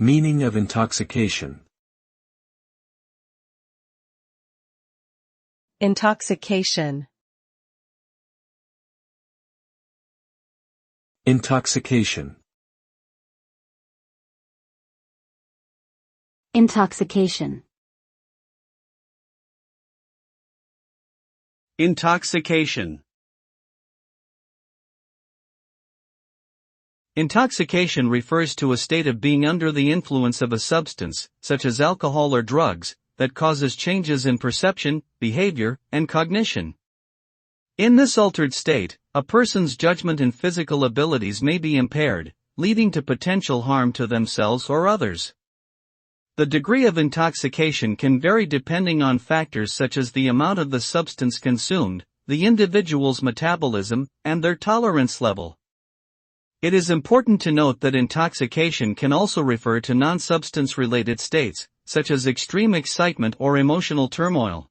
Meaning of intoxication. Intoxication. Intoxication. Intoxication. Intoxication. Intoxication refers to a state of being under the influence of a substance, such as alcohol or drugs, that causes changes in perception, behavior, and cognition. In this altered state, a person's judgment and physical abilities may be impaired, leading to potential harm to themselves or others. The degree of intoxication can vary depending on factors such as the amount of the substance consumed, the individual's metabolism, and their tolerance level. It is important to note that intoxication can also refer to non-substance-related states, such as extreme excitement or emotional turmoil.